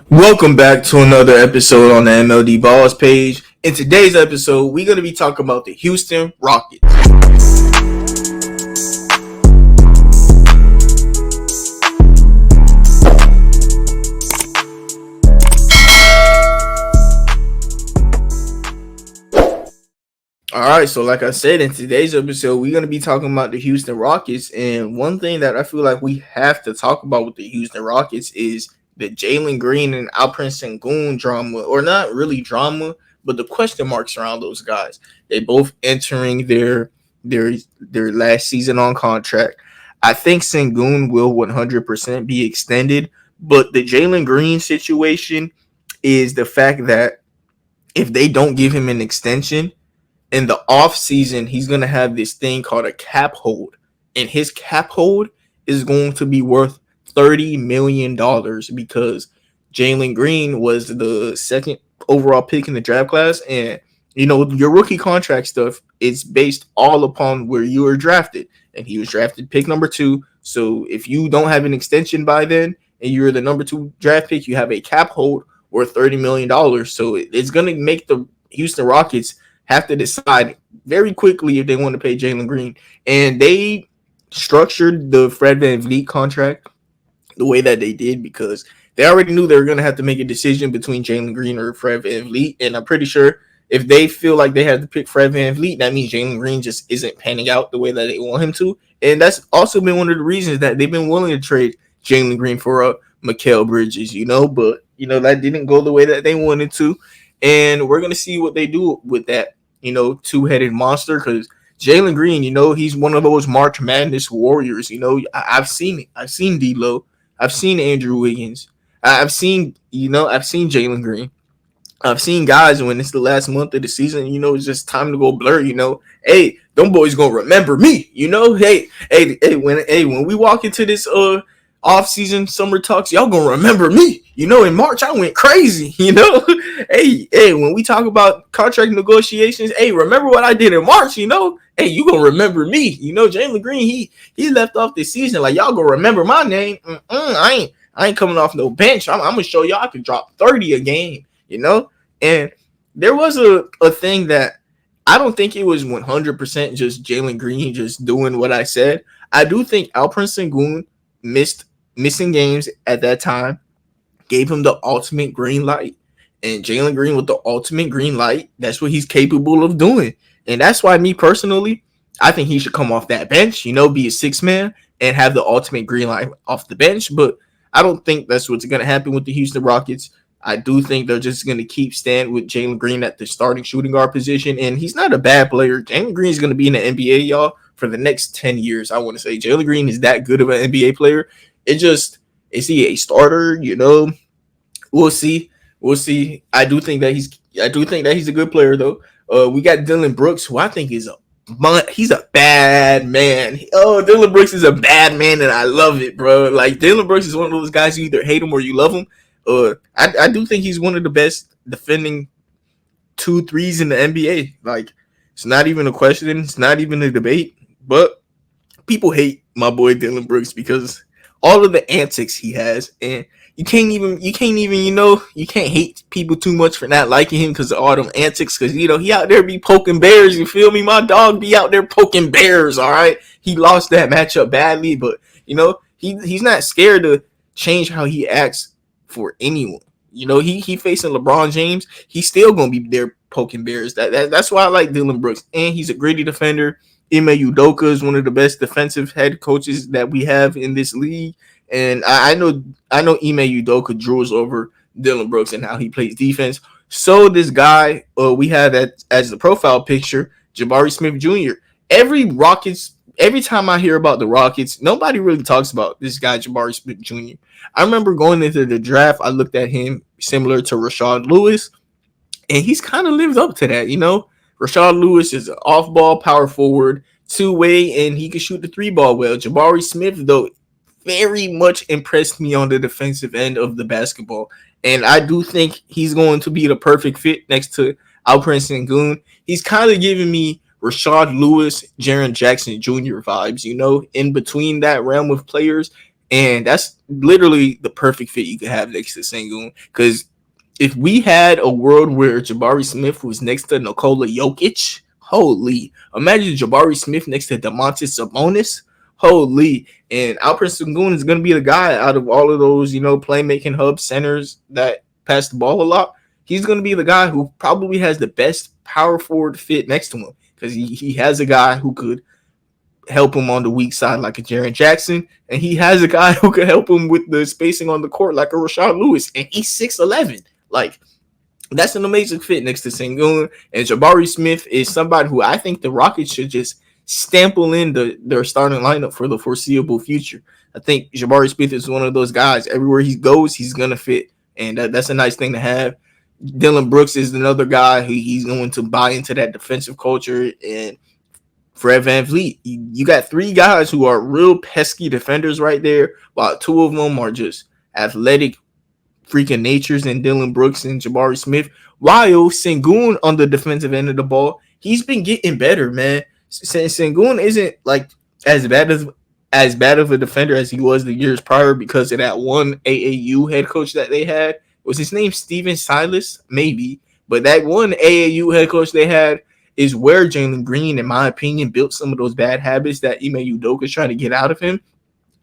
Welcome back to another episode on the MLD Balls page. In today's episode, we're going to be talking about the Houston Rockets. Alright, so like I said, in today's episode, we're going to be talking about the Houston Rockets. And one thing that I feel like we have to talk about with the Houston Rockets is the Jalen Green and Alperen Sengun drama, or not really drama, but the question marks around those guys. They both entering their last season on contract. I think Sengun will 100% be extended, but the Jalen Green situation is the fact that if they don't give him an extension in the off season, he's going to have this thing called a cap hold, and his cap hold is going to be worth $30 million because Jalen Green was the second overall pick in the draft class. And, your rookie contract stuff is based all upon where you were drafted. And he was drafted pick number 2. So if you don't have an extension by then and you're the number 2 draft pick, you have a cap hold worth $30 million. So it's going to make the Houston Rockets have to decide very quickly if they want to pay Jalen Green. And they structured the Fred VanVleet contract the way that they did because they already knew they were going to have to make a decision between Jalen Green or Fred VanVleet. And I'm pretty sure if they feel like they had to pick Fred VanVleet, that means Jalen Green just isn't panning out the way that they want him to. And that's also been one of the reasons that they've been willing to trade Jalen Green for Mikal Bridges, but, that didn't go the way that they wanted to. And we're going to see what they do with that, two-headed monster, because Jalen Green, he's one of those March Madness warriors. I've seen it. I've seen D'Lo. I've seen Andrew Wiggins. I've seen Jalen Green. I've seen guys when it's the last month of the season, it's just time to go blur, Hey, them boys gonna remember me, when we walk into this off-season summer talks, y'all gonna remember me. In March I went crazy, Hey, when we talk about contract negotiations, hey, remember what I did in March, Hey, you gonna remember me. Jalen Green, he left off this season like y'all gonna remember my name. I ain't coming off no bench. I'm gonna show y'all I can drop 30 a game, And there was a thing that I don't think it was 100% just Jalen Green just doing what I said. I do think Alperen Sengun missing games at that time gave him the ultimate green light. And Jalen Green with the ultimate green light, that's what he's capable of doing. And that's why me personally, I think he should come off that bench, be a 6-man and have the ultimate green light off the bench. But I don't think that's what's going to happen with the Houston Rockets. I do think they're just going to keep stand with Jalen Green at the starting shooting guard position. And he's not a bad player. Jalen Green is going to be in the NBA, y'all, for the next 10 years. I want to say Jalen Green is that good of an NBA player. Is he a starter? We'll see. I do think that he's a good player though. We got Dillon Brooks, who I think he's a bad man. Oh, Dillon Brooks is a bad man, and I love it, bro. Like, Dillon Brooks is one of those guys you either hate him or you love him. I do think he's one of the best defending 2-3s in the NBA. Like, it's not even a question. It's not even a debate. But people hate my boy Dillon Brooks because all of the antics he has, and you can't hate people too much for not liking him because of all them antics. Because he out there be poking bears. You feel me? My dog be out there poking bears. All right, he lost that matchup badly, but he's not scared to change how he acts for anyone. He facing LeBron James. He's still gonna be there poking bears. That's why I like Dillon Brooks, and he's a gritty defender. Ime Udoka is one of the best defensive head coaches that we have in this league. And I know Ime Udoka drools over Dillon Brooks and how he plays defense. So this guy we have as the profile picture, Jabari Smith Jr. Every time I hear about the Rockets, nobody really talks about this guy, Jabari Smith Jr. I remember going into the draft, I looked at him similar to Rashard Lewis, and he's kind of lived up to that, Rashard Lewis is an off-ball power forward, two-way, and he can shoot the 3-ball well. Jabari Smith, though, very much impressed me on the defensive end of the basketball. And I do think he's going to be the perfect fit next to Alperen Sengun. He's kind of giving me Rashard Lewis, Jaren Jackson Jr. vibes, in between that realm of players. And that's literally the perfect fit you could have next to Sengun. Because if we had a world where Jabari Smith was next to Nikola Jokic, holy, imagine Jabari Smith next to Domantas Sabonis, holy. And Alperen Sengun is going to be the guy out of all of those, playmaking hub centers that pass the ball a lot. He's going to be the guy who probably has the best power forward fit next to him, because he has a guy who could help him on the weak side like a Jaren Jackson, and he has a guy who could help him with the spacing on the court like a Rashard Lewis, and he's 6'11". Like, that's an amazing fit next to Sengun. And Jabari Smith is somebody who I think the Rockets should just stample in their starting lineup for the foreseeable future. I think Jabari Smith is one of those guys. Everywhere he goes, he's going to fit, and that's a nice thing to have. Dillon Brooks is another guy who he's going to buy into that defensive culture. And Fred VanVleet, you got three guys who are real pesky defenders right there, while two of them are just athletic freaking natures in Dillon Brooks and Jabari Smith. While Sengun on the defensive end of the ball, he's been getting better, man. Sengun isn't like as bad of a defender as he was the years prior because of that one AAU head coach that they had. Was his name Steven Silas? Maybe. But that one AAU head coach they had is where Jalen Green, in my opinion, built some of those bad habits that Ime Udoka is trying to get out of him.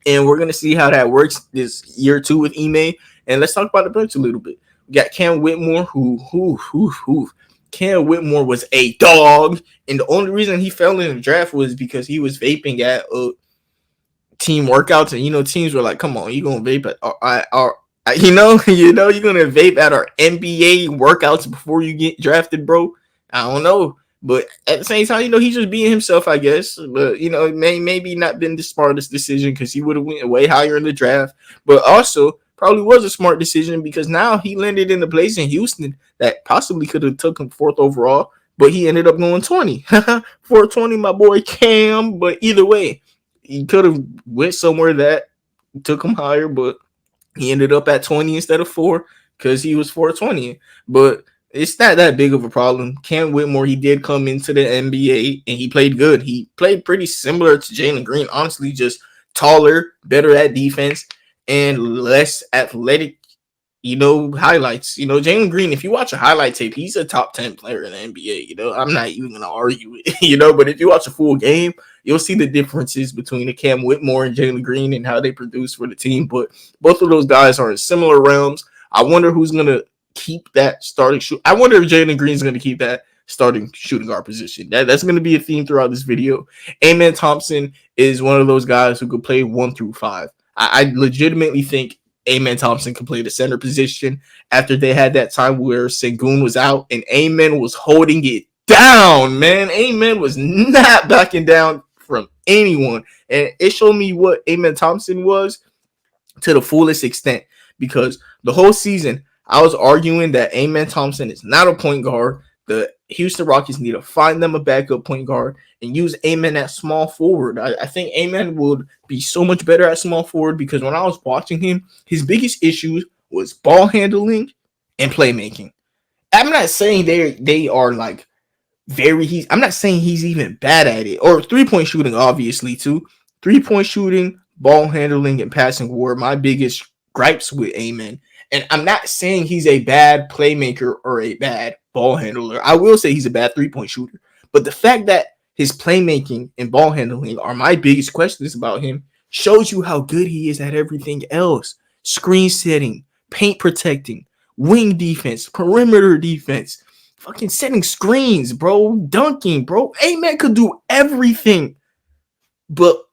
And we're going to see how that works this year 2 with Ime. And let's talk about the bench a little bit. We got Cam Whitmore, who Cam Whitmore was a dog. And the only reason he fell in the draft was because he was vaping at team workouts. And, teams were like, come on, you're going to vape at our you're going to vape at our NBA workouts before you get drafted, bro. I don't know. But at the same time, he's just being himself, I guess. But, it maybe not been the smartest decision because he would have went way higher in the draft. But also probably was a smart decision because now he landed in a place in Houston that possibly could have took him 4th overall. But he ended up going 20. 420, my boy Cam. But either way, he could have went somewhere that took him higher. But he ended up at 20 instead of 4 because he was 420. But it's not that big of a problem. Cam Whitmore, he did come into the NBA and he played good. He played pretty similar to Jalen Green, honestly, just taller, better at defense, and less athletic, highlights. Jalen Green, if you watch a highlight tape, he's a top 10 player in the NBA. I'm not even going to argue it, but if you watch a full game, you'll see the differences between the Cam Whitmore and Jalen Green and how they produce for the team. But both of those guys are in similar realms. I wonder who's going to keep that starting shoot. I wonder if Jalen Green is going to keep that starting shooting guard position. That's going to be a theme throughout this video. Amen Thompson is one of those guys who could play 1 through 5. I legitimately think Amen Thompson could play the center position after they had that time where Sengun was out and Amen was holding it down, man. Amen was not backing down from anyone. And it showed me what Amen Thompson was to the fullest extent, because the whole season I was arguing that Amen Thompson is not a point guard. The Houston Rockets need to find them a backup point guard and use Amen at small forward. I think Amen would be so much better at small forward because when I was watching him, his biggest issue was ball handling and playmaking. I'm not saying they are like I'm not saying he's even bad at it. Or 3-point shooting, obviously, too. 3-point shooting, ball handling, and passing were my biggest gripes with Amen. And I'm not saying he's a bad playmaker or a bad ball handler. I will say he's a bad 3-point shooter. But the fact that his playmaking and ball handling are my biggest questions about him shows you how good he is at everything else. Screen setting, paint protecting, wing defense, perimeter defense, fucking setting screens, bro, dunking, bro. Amen could do everything but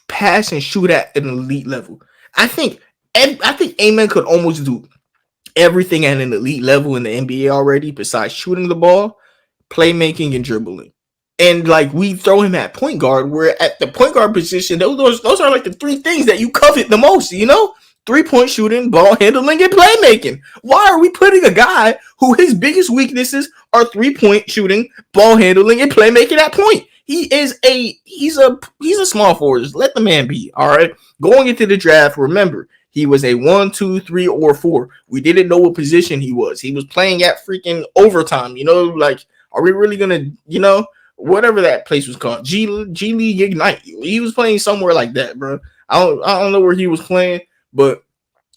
pass and shoot at an elite level. I think Amen could almost do everything at an elite level in the NBA already besides shooting the ball, playmaking, and dribbling. And like we throw him at point guard, where at the point guard position, those are like the 3 things that you covet the most, 3-point shooting, ball handling, and playmaking. Why are we putting a guy who his biggest weaknesses are 3-point shooting, ball handling, and playmaking at point? He's a small forward. Just let the man be. All right. Going into the draft, remember, he was a 1, 2, 3, or 4. We didn't know what position he was. He was playing at freaking overtime. Like, are we really gonna, whatever that place was called, G League Ignite? He was playing somewhere like that, bro. I don't know where he was playing, but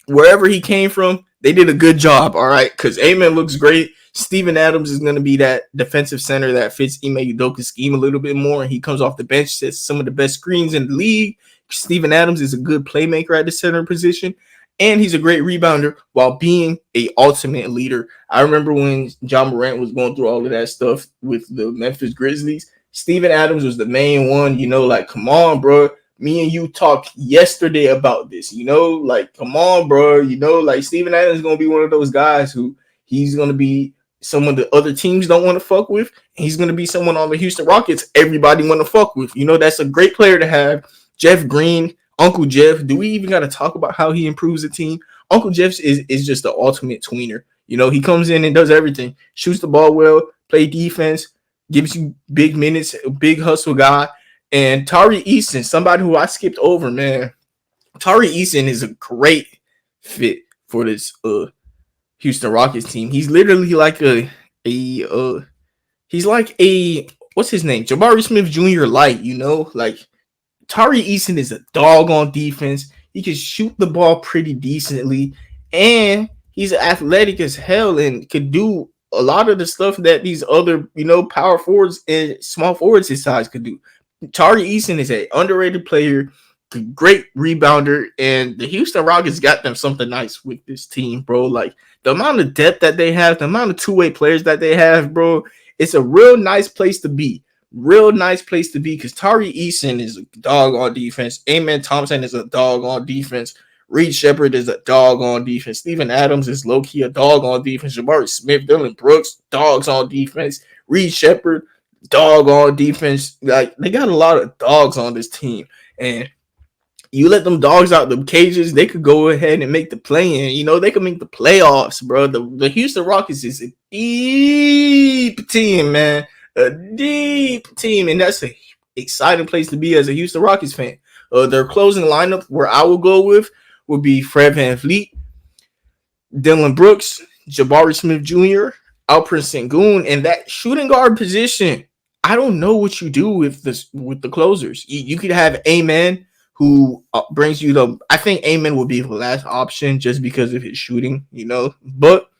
wherever he came from, they did a good job. All right, because Amen looks great. Steven Adams is going to be that defensive center that fits Ime Udoka's scheme a little bit more. And he comes off the bench, sets some of the best screens in the league. Steven Adams is a good playmaker at the center position, and he's a great rebounder while being a ultimate leader. I remember when John Morant was going through all of that stuff with the Memphis Grizzlies. Steven Adams was the main one, like, come on, bro. Me and you talked yesterday about this, like, come on, bro. Like, Steven Adams is going to be one of those guys who he's going to be someone the other teams don't want to fuck with. And he's going to be someone on the Houston Rockets everybody want to fuck with. That's a great player to have. Jeff Green, Uncle Jeff. Do we even got to talk about how he improves the team? Uncle Jeff is just the ultimate tweener. He comes in and does everything. Shoots the ball well, play defense, gives you big minutes, a big hustle guy. And Tari Eason, somebody who I skipped over, man. Tari Eason is a great fit for this Houston Rockets team. He's literally like he's like a what's his name? Jabari Smith Jr. light, like Tari Eason is a dog on defense. He can shoot the ball pretty decently, and he's athletic as hell and could do a lot of the stuff that these other, power forwards and small forwards his size could do. Tari Eason is an underrated player, great rebounder, and the Houston Rockets got them something nice with this team, bro. Like, the amount of depth that they have, the amount of two-way players that they have, bro, it's a real nice place to be. Real nice place to be because Tari Eason is a dog on defense. Amen Thompson is a dog on defense. Reed Sheppard is a dog on defense. Steven Adams is low-key a dog on defense. Jabari Smith, Dillon Brooks, dogs on defense. Reed Sheppard, dog on defense. Like, they got a lot of dogs on this team. And you let them dogs out the cages, they could go ahead and make the play-in. They could make the playoffs, bro. The Houston Rockets is a deep team, man. A deep team, and that's an exciting place to be as a Houston Rockets fan. Their closing lineup, where I will go with, would be Fred VanVleet, Dillon Brooks, Jabari Smith Jr., Alperen Sengun, and that shooting guard position. I don't know what you do with the closers. You could have Amen, who brings you the. I think Amen would be the last option just because of his shooting, but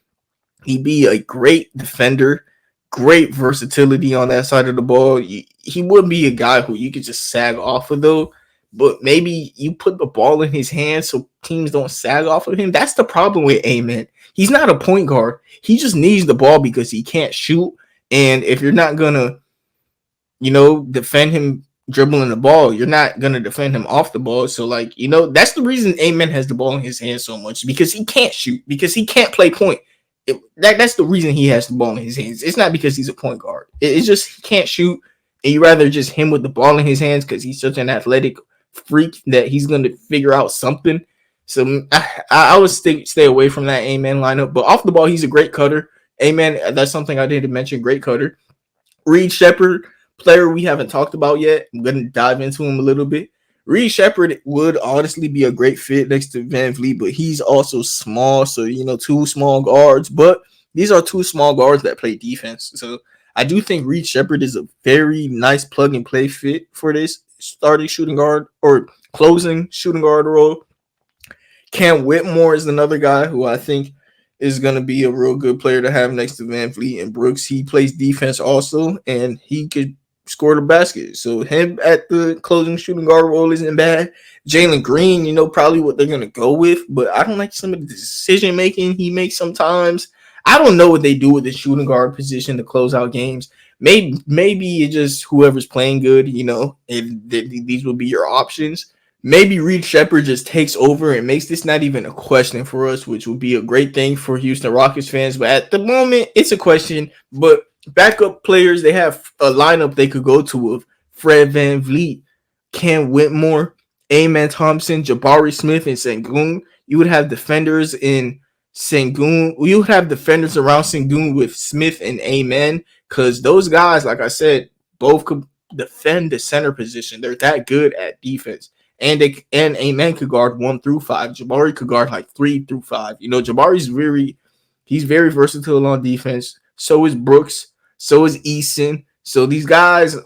he'd be a great defender. Great versatility on that side of the ball. He wouldn't be a guy who you could just sag off of, though. But maybe you put the ball in his hands so teams don't sag off of him. That's the problem with Amen. He's not a point guard. He just needs the ball because he can't shoot. And if you're not going to, defend him dribbling the ball, you're not going to defend him off the ball. So, that's the reason Amen has the ball in his hands so much, because he can't shoot, because he can't play point. That's the reason he has the ball in his hands. It's not because he's a point guard. It's just he can't shoot, and you rather just him with the ball in his hands because he's such an athletic freak that he's going to figure out something. So I would stay away from that Amen lineup. But off the ball, he's a great cutter. Amen, that's something I didn't mention. Great cutter. Reed Sheppard, player we haven't talked about yet. I'm going to dive into him a little bit. Reed Sheppard would honestly be a great fit next to VanVleet, but he's also small. So, two small guards. But these are two small guards that play defense. So I do think Reed Sheppard is a very nice plug-and-play fit for this starting shooting guard or closing shooting guard role. Cam Whitmore is another guy who I think is going to be a real good player to have next to VanVleet and Brooks. He plays defense also, and he could score the basket. So him at the closing shooting guard role isn't bad. Jalen Green, probably what they're going to go with, but I don't like some of the decision making he makes sometimes. I don't know what they do with the shooting guard position to close out games. Maybe it's just whoever's playing good, and these will be your options. Maybe Reed Sheppard just takes over and makes this not even a question for us, which would be a great thing for Houston Rockets fans. But at the moment, it's a question. But backup players, they have a lineup they could go to of Fred VanVleet, Cam Whitmore, Amen Thompson, Jabari Smith, and Sengun. You would have defenders in Sengun. You would have defenders around Sengun with Smith and Amen, because those guys, like I said, both could defend the center position. They're that good at defense. And Amen could guard 1 through 5. Jabari could guard like 3 through 5. Jabari's he's very versatile on defense. So is Brooks. So is Eason. So these guys,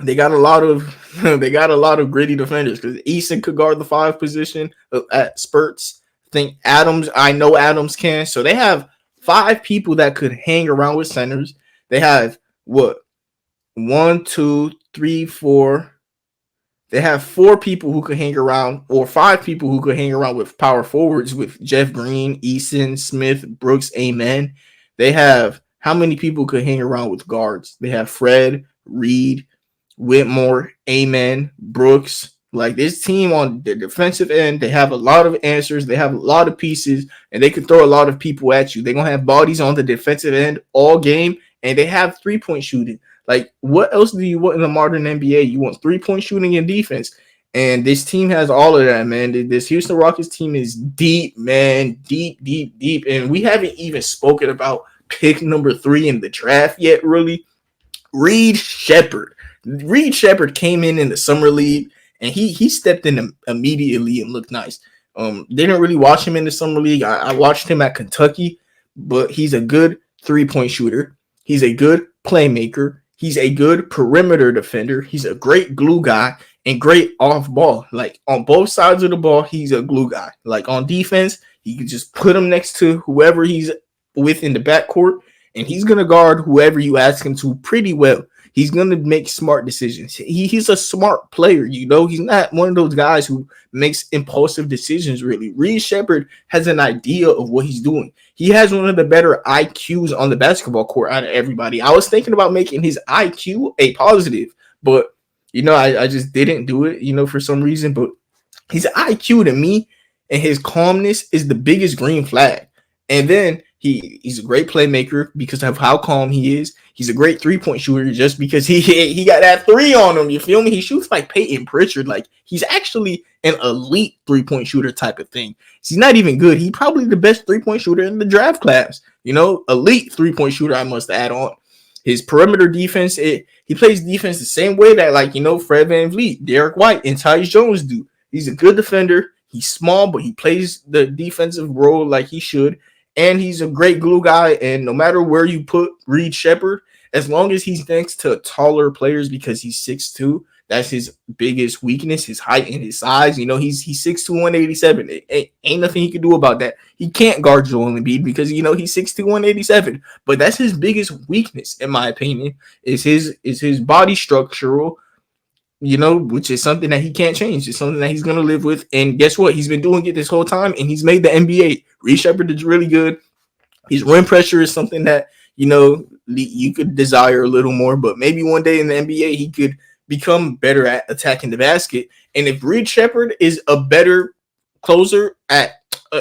They got a lot of they got a lot of gritty defenders because Easton could guard the 5 position at spurts. I think Adams, I know Adams can. So they have 5 people that could hang around with centers. They have what, one, two, three, four. They have 4 people who could hang around, or 5 people who could hang around with power forwards with Jeff Green, Easton, Smith, Brooks, Amen. They have how many people could hang around with guards? They have Fred, Reed, Whitmore, Amen, Brooks. Like this team on the defensive end, they have a lot of answers. They have a lot of pieces, and they can throw a lot of people at you. They're going to have bodies on the defensive end all game, and they have 3-point shooting. Like, what else do you want in the modern NBA? You want 3-point shooting and defense. And this team has all of that, man. This Houston Rockets team is deep, man. Deep, deep, deep. And we haven't even spoken about pick number 3 in the draft yet, really. Reed Sheppard. Reed Sheppard came in the summer league, and he stepped in immediately and looked nice. Didn't really watch him in the summer league. I watched him at Kentucky, but he's a good 3-point shooter. He's a good playmaker. He's a good perimeter defender. He's a great glue guy and great off ball. Like on both sides of the ball, he's a glue guy. Like on defense, you can just put him next to whoever he's with in the backcourt, and he's going to guard whoever you ask him to pretty well. He's going to make smart decisions. He's a smart player, you know. He's not one of those guys who makes impulsive decisions, really. Reed Sheppard has an idea of what he's doing. He has one of the better IQs on the basketball court out of everybody. I was thinking about making his IQ a positive, but, you know, I just didn't do it, you know, for some reason. But his IQ to me and his calmness is the biggest green flag. And then he's a great playmaker because of how calm he is. He's a great 3-point shooter just because he got that 3 on him. You feel me? He shoots like Peyton Pritchard. Like he's actually an elite 3-point shooter type of thing. He's not even good. He's probably the best 3-point shooter in the draft class. You know, elite 3-point shooter, I must add on. His perimeter defense, he plays defense the same way that, like, you know, Fred VanVleet, Derek White, and Tyus Jones do. He's a good defender. He's small, but he plays the defensive role like he should. And he's a great glue guy. And no matter where you put Reed Sheppard, as long as he's next to taller players because he's 6'2", that's his biggest weakness, his height and his size. You know, he's 6'2", 187. Ain't nothing he can do about that. He can't guard Joel Embiid because, you know, he's 6'2", 187. But that's his biggest weakness, in my opinion, is his body structural, you know, which is something that he can't change. It's something that he's going to live with. And guess what? He's been doing it this whole time, and he's made the NBA. Reed Sheppard is really good. His rim pressure is something that, you know, you could desire a little more, but maybe one day in the NBA he could become better at attacking the basket. And if Reed Sheppard is a better closer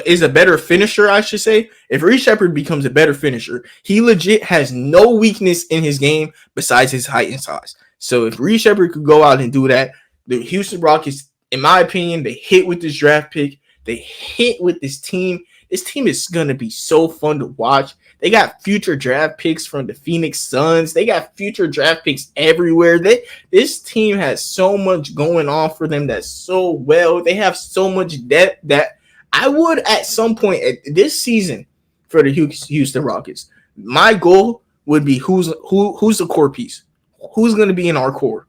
is a better finisher, I should say. If Reed Sheppard becomes a better finisher, he legit has no weakness in his game besides his height and size. So if Reed Sheppard could go out and do that, the Houston Rockets, in my opinion, they hit with this draft pick. They hit with this team. This team is going to be so fun to watch. They got future draft picks from the Phoenix Suns. They got future draft picks everywhere. This team has so much going on for them that's so well. They have so much depth that I would at some point at this season for the Houston Rockets, my goal would be who's the core piece? Who's going to be in our core?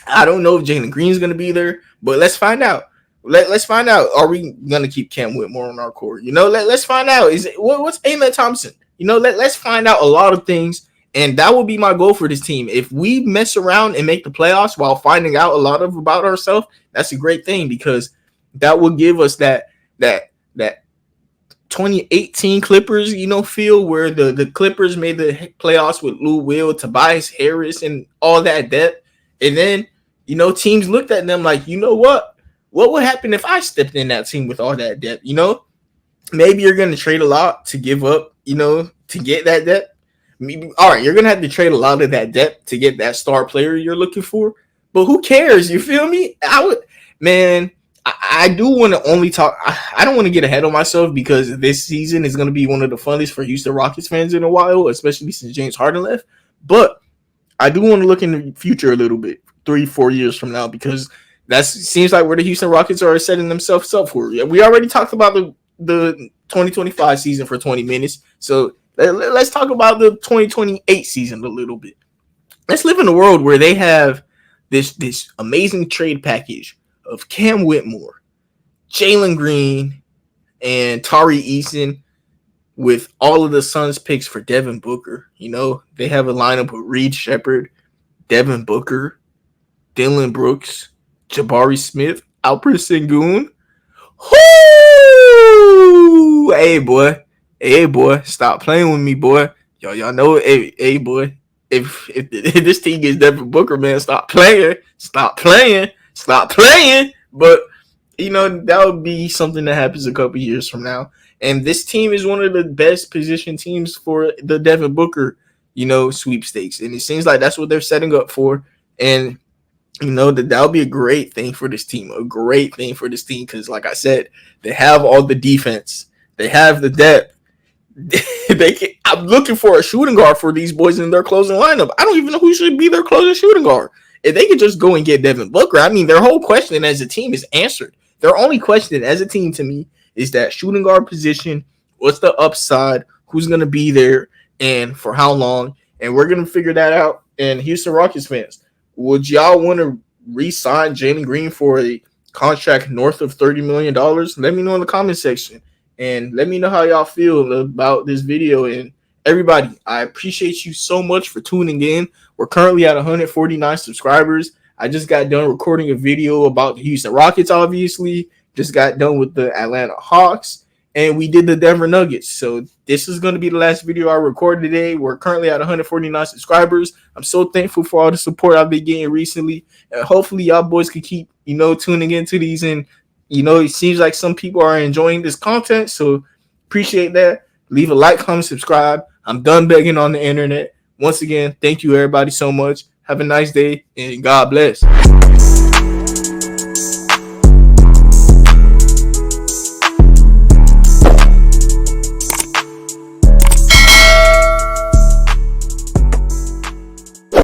I don't know if Jalen Green is going to be there, but let's find out. Let's find out. Are we going to keep Cam Whitmore on our core? You know, let's find out. What's alot Thompson? You know, let's find out a lot of things, and that will be my goal for this team. If we mess around and make the playoffs while finding out a lot about ourselves, that's a great thing because that will give us that 2018 Clippers, you know, feel where the Clippers made the playoffs with Lou Will, Tobias Harris, and all that depth. And then, you know, teams looked at them like, you know what? What would happen if I stepped in that team with all that depth? You know, maybe you're going to trade a lot to give up, you know, to get that depth. Maybe, all right, you're going to have to trade a lot of that depth to get that star player you're looking for. But who cares? You feel me? I do want to only talk. I don't want to get ahead of myself because this season is going to be one of the funnest for Houston Rockets fans in a while, especially since James Harden left. But I do want to look in the future a little bit, 3-4 years from now, because that seems like where the Houston Rockets are setting themselves up for. We already talked about the 2025 season for 20 minutes. So let's talk about the 2028 season a little bit. Let's live in a world where they have this amazing trade package of Cam Whitmore, Jalen Green, and Tari Eason with all of the Suns picks for Devin Booker. You know, they have a lineup of Reed Sheppard, Devin Booker, Dillon Brooks, Jabari Smith, Alperen Sengun. Whoo! Hey boy, stop playing with me, boy. Y'all know, hey boy. If this team gets Devin Booker, man, stop playing. But you know, that would be something that happens a couple years from now. And this team is one of the best positioned teams for the Devin Booker, you know, sweepstakes. And it seems like that's what they're setting up for. And you know, that would be a great thing for this team. Because, like I said, they have all the defense. They have the depth. I'm looking for a shooting guard for these boys in their closing lineup. I don't even know who should be their closing shooting guard. If they could just go and get Devin Booker, I mean, their whole question as a team is answered. Their only question as a team to me is that shooting guard position. What's the upside? Who's going to be there? And for how long? And we're going to figure that out. And Houston Rockets fans, would y'all want to re-sign Jalen Green for a contract north of $30 million? Let me know in the comment section. And let me know how y'all feel about this video. And everybody, I appreciate you so much for tuning in. We're currently at 149 subscribers. I just got done recording a video about the Houston Rockets, obviously. Just got done with the Atlanta Hawks. And we did the Denver Nuggets. So this is going to be the last video I recorded today. We're currently at 149 subscribers. I'm so thankful for all the support I've been getting recently. And hopefully y'all boys can keep, you know, tuning into these. And, you know, it seems like some people are enjoying this content. So appreciate that. Leave a like, comment, subscribe. I'm done begging on the internet. Once again, thank you everybody so much. Have a nice day and God bless.